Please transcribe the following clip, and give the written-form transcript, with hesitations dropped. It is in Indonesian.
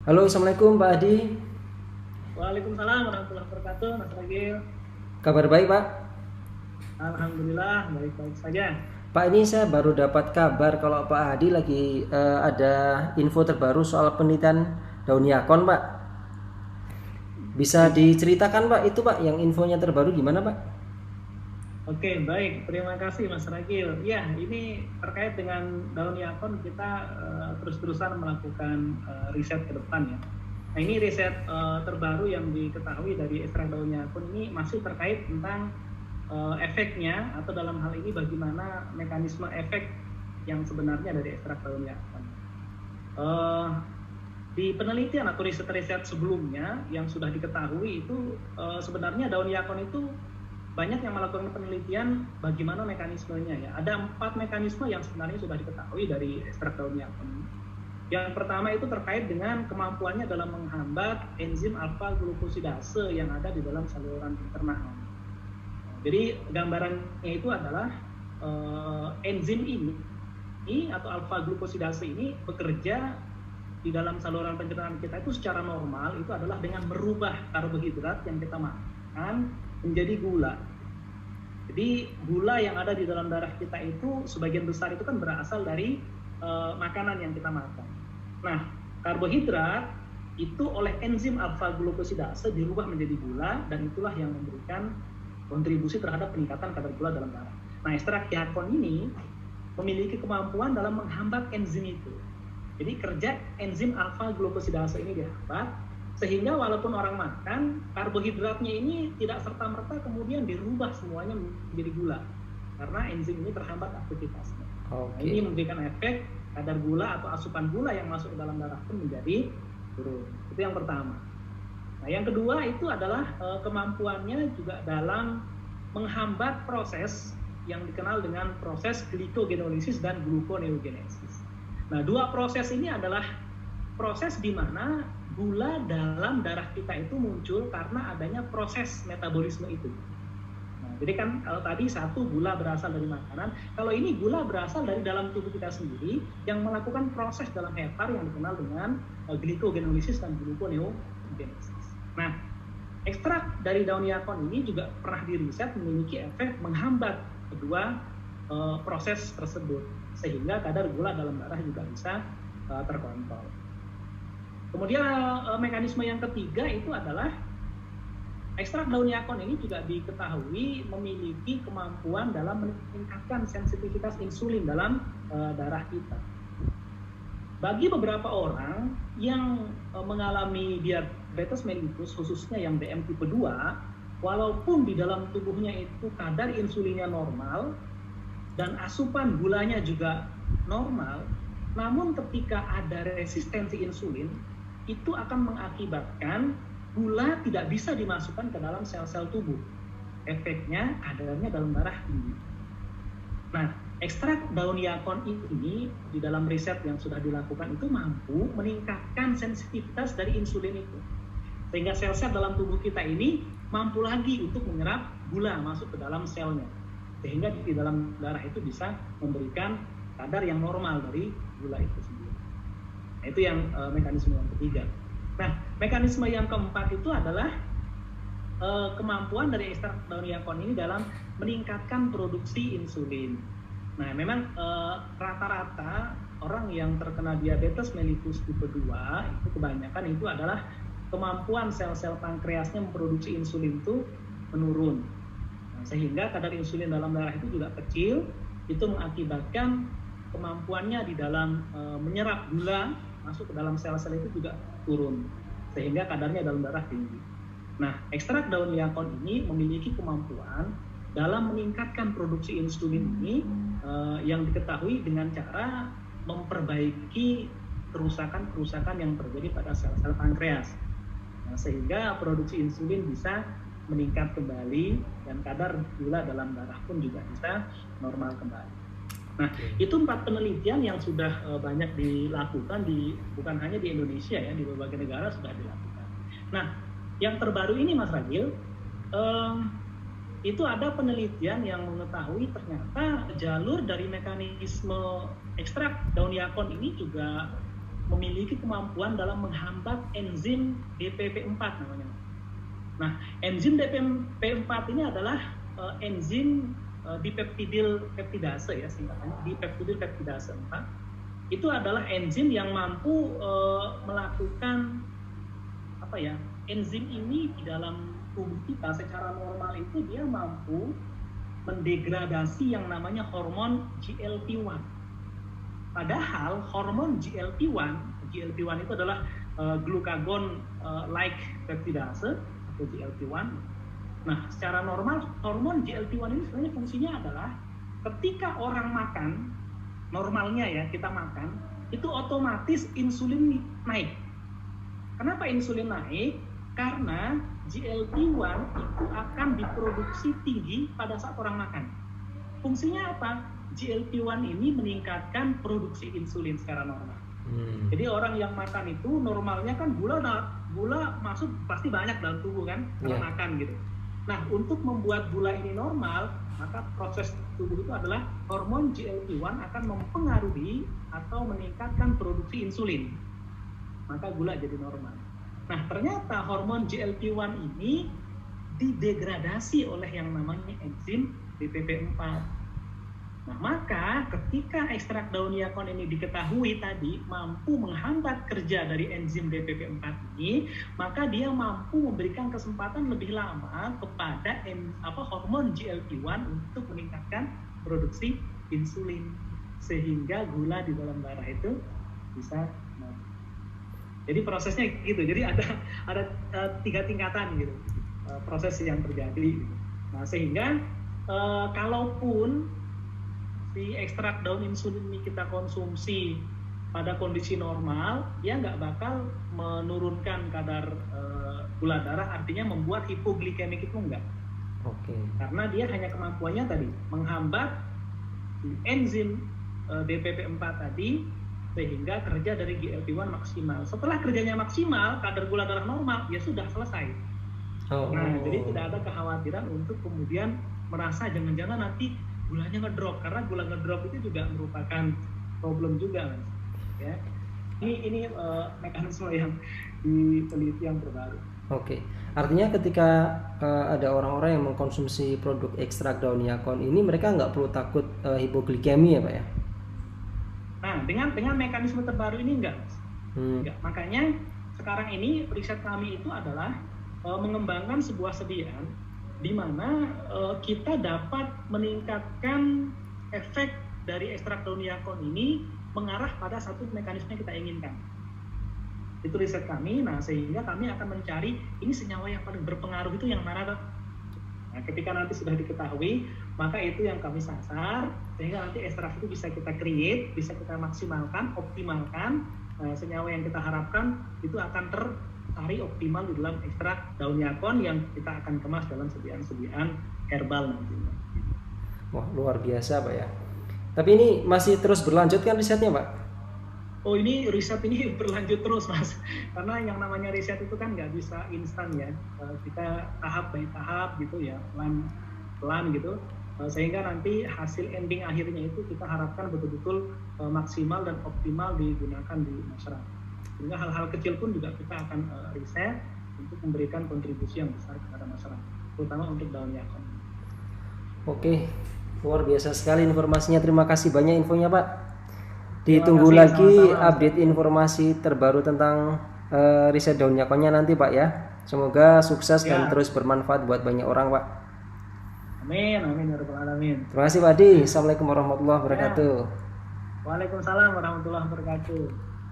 Halo, Assalamualaikum Pak Adi. Waalaikumsalam warahmatullahi wabarakatuh, Mas Ragil. Kabar baik Pak? Alhamdulillah, baik-baik saja. Pak, ini saya baru dapat kabar kalau Pak Adi lagi ada info terbaru soal penelitian daun yakon Pak. Bisa diceritakan Pak itu Pak, yang infonya terbaru gimana Pak? Oke, baik. Terima kasih, Mas Ragil. Ya, ini terkait dengan daun yakon, kita terus-terusan melakukan riset ke depan ya. Nah, ini riset terbaru yang diketahui dari ekstrak daun yakon ini masih terkait tentang efeknya, atau dalam hal ini bagaimana mekanisme efek yang sebenarnya dari ekstrak daun yakon. Di penelitian atau riset-riset sebelumnya yang sudah diketahui itu sebenarnya daun yakon itu banyak yang melakukan penelitian bagaimana mekanismenya ya. Ada 4 mekanisme yang sebenarnya sudah diketahui dari ekstrak daun yakon. Yang pertama itu terkait dengan kemampuannya dalam menghambat enzim alfa glukosidase yang ada di dalam saluran pencernaan. Jadi gambarannya itu adalah enzim ini atau alfa glukosidase ini bekerja di dalam saluran pencernaan kita itu secara normal itu adalah dengan merubah karbohidrat yang kita makan menjadi gula. Jadi gula yang ada di dalam darah kita itu sebagian besar itu kan berasal dari makanan yang kita makan. Nah, karbohidrat itu oleh enzim alfa glukosidase dirubah menjadi gula, dan itulah yang memberikan kontribusi terhadap peningkatan kadar gula dalam darah. Nah, ekstrak yakon ini memiliki kemampuan dalam menghambat enzim itu. Jadi kerja enzim alfa glukosidase ini dihambat, sehingga walaupun orang makan, karbohidratnya ini tidak serta-merta kemudian dirubah semuanya menjadi gula, karena enzim ini terhambat aktivitasnya. Nah, ini memberikan efek kadar gula atau asupan gula yang masuk ke dalam darah pun menjadi turun. Itu yang pertama. Nah, yang kedua itu adalah kemampuannya juga dalam menghambat proses yang dikenal dengan proses glikogenolisis dan gluconeogenesis. Nah, 2 proses ini adalah proses di mana gula dalam darah kita itu muncul karena adanya proses metabolisme itu. Nah, jadi kan kalau tadi satu gula berasal dari makanan, kalau ini gula berasal dari dalam tubuh kita sendiri yang melakukan proses dalam hepar yang dikenal dengan glikogenolisis dan gluconeogenesis. Nah, ekstrak dari daun yakon ini juga pernah diriset memiliki efek menghambat kedua proses tersebut, sehingga kadar gula dalam darah juga bisa terkontrol. Kemudian mekanisme yang ketiga itu adalah ekstrak daun yakon ini juga diketahui memiliki kemampuan dalam meningkatkan sensitivitas insulin dalam darah kita. Bagi beberapa orang yang mengalami diabetes mellitus, khususnya yang DM tipe 2, walaupun di dalam tubuhnya itu kadar insulinnya normal dan asupan gulanya juga normal, namun ketika ada resistensi insulin, itu akan mengakibatkan gula tidak bisa dimasukkan ke dalam sel-sel tubuh. Efeknya kadarnya dalam darah tinggi. Nah, ekstrak daun yakon ini di dalam riset yang sudah dilakukan itu mampu meningkatkan sensitivitas dari insulin itu, sehingga sel-sel dalam tubuh kita ini mampu lagi untuk menyerap gula masuk ke dalam selnya, sehingga di dalam darah itu bisa memberikan kadar yang normal dari gula itu sendiri. Nah, itu yang mekanisme yang ketiga. Nah, mekanisme yang keempat itu adalah kemampuan dari ekstrak daun yakon ini dalam meningkatkan produksi insulin. Nah, memang rata-rata orang yang terkena diabetes mellitus tipe 2 itu kebanyakan itu adalah kemampuan sel-sel pankreasnya memproduksi insulin itu menurun. Nah, sehingga kadar insulin dalam darah itu juga kecil, itu mengakibatkan kemampuannya di dalam menyerap gula masuk ke dalam sel-sel itu juga turun, sehingga kadarnya dalam darah tinggi. Nah, ekstrak daun yakon ini memiliki kemampuan dalam meningkatkan produksi insulin ini yang diketahui dengan cara memperbaiki kerusakan-kerusakan yang terjadi pada sel-sel pankreas. Nah, sehingga produksi insulin bisa meningkat kembali dan kadar gula dalam darah pun juga bisa normal kembali. Nah, itu 4 penelitian yang sudah banyak dilakukan bukan hanya di Indonesia ya, di berbagai negara sudah dilakukan. Nah, yang terbaru ini Mas Ragil, itu ada penelitian yang mengetahui ternyata jalur dari mekanisme ekstrak daun yakon ini juga memiliki kemampuan dalam menghambat enzim DPP4 namanya. Nah, enzim DPP4 ini adalah enzim dipeptidil peptidase ya singkatannya, dipeptidil peptidase 4. Itu adalah enzim yang mampu melakukan enzim ini di dalam tubuh kita secara normal itu dia mampu mendegradasi yang namanya hormon GLP-1. Padahal hormon GLP-1 itu adalah glucagon like peptidase atau GLP-1. Nah, secara normal hormon GLP-1 ini sebenarnya fungsinya adalah ketika orang makan, normalnya ya kita makan, itu otomatis insulin naik. Kenapa insulin naik? Karena GLP-1 itu akan diproduksi tinggi pada saat orang makan. Fungsinya apa? GLP-1 ini meningkatkan produksi insulin secara normal. Jadi orang yang makan itu normalnya kan gula masuk pasti banyak dalam tubuh kan, kalau makan gitu. Nah, untuk membuat gula ini normal, maka proses tubuh itu adalah hormon GLP-1 akan mempengaruhi atau meningkatkan produksi insulin. Maka gula jadi normal. Nah, ternyata hormon GLP-1 ini didegradasi oleh yang namanya enzim DPP4. Nah, maka ketika ekstrak daun yakon ini diketahui tadi mampu menghambat kerja dari enzim DPP4 ini, maka dia mampu memberikan kesempatan lebih lama kepada hormon GLP-1 untuk meningkatkan produksi insulin sehingga gula di dalam darah itu bisa naik. Jadi prosesnya gitu. Jadi ada 3 tingkatan gitu proses yang terjadi. Nah, sehingga kalaupun si ekstrak daun insulin ini kita konsumsi pada kondisi normal, dia nggak bakal menurunkan kadar gula darah, artinya membuat hipoglikemik itu enggak. Karena dia hanya kemampuannya tadi menghambat enzim DPP4 tadi sehingga kerja dari GLP-1 maksimal. Setelah kerjanya maksimal, kadar gula darah normal, ya sudah selesai. Nah, jadi tidak ada kekhawatiran untuk kemudian merasa jangan-jangan nanti gulanya ngedrop, karena gula ngedrop itu juga merupakan problem juga, Mas. Ya. Ini mekanisme yang diteliti yang terbaru. Artinya ketika ada orang-orang yang mengkonsumsi produk ekstrak daun yakon ini, mereka nggak perlu takut hipoglikemi ya, Pak ya? Nah, dengan mekanisme terbaru ini enggak. Makanya sekarang ini riset kami itu adalah mengembangkan sebuah sediaan di mana kita dapat meningkatkan efek dari ekstrak daun yakon ini mengarah pada satu mekanisme yang kita inginkan. Itu riset kami. Nah, sehingga kami akan mencari ini senyawa yang paling berpengaruh itu yang mana. Nah, ketika nanti sudah diketahui, maka itu yang kami sasar, sehingga nanti ekstrak itu bisa kita create, bisa kita maksimalkan, optimalkan. Senyawa yang kita harapkan itu akan tercari optimal di dalam ekstrak daun yakon yang kita akan kemas dalam sediaan-sediaan herbal nantinya. Wah, luar biasa, Pak ya. Tapi ini masih terus berlanjut kan risetnya, Pak? Oh, ini riset ini berlanjut terus, Mas. Karena yang namanya riset itu kan nggak bisa instan ya. Kita tahap by tahap gitu ya, pelan-pelan gitu. Sehingga nanti hasil ending akhirnya itu kita harapkan betul-betul maksimal dan optimal digunakan di masyarakat. Sehingga hal-hal kecil pun juga kita akan riset untuk memberikan kontribusi yang besar kepada masyarakat, terutama untuk daun yakon. Luar biasa sekali informasinya. Terima kasih banyak infonya, Pak. Ditunggu lagi update informasi terbaru tentang riset daun yakonnya nanti, Pak ya. Semoga sukses dan terus bermanfaat buat banyak orang, Pak. Amin, amin ya rabbal alamin. Terima kasih, Pak Adi. Assalamualaikum warahmatullahi wabarakatuh. Waalaikumsalam warahmatullahi wabarakatuh.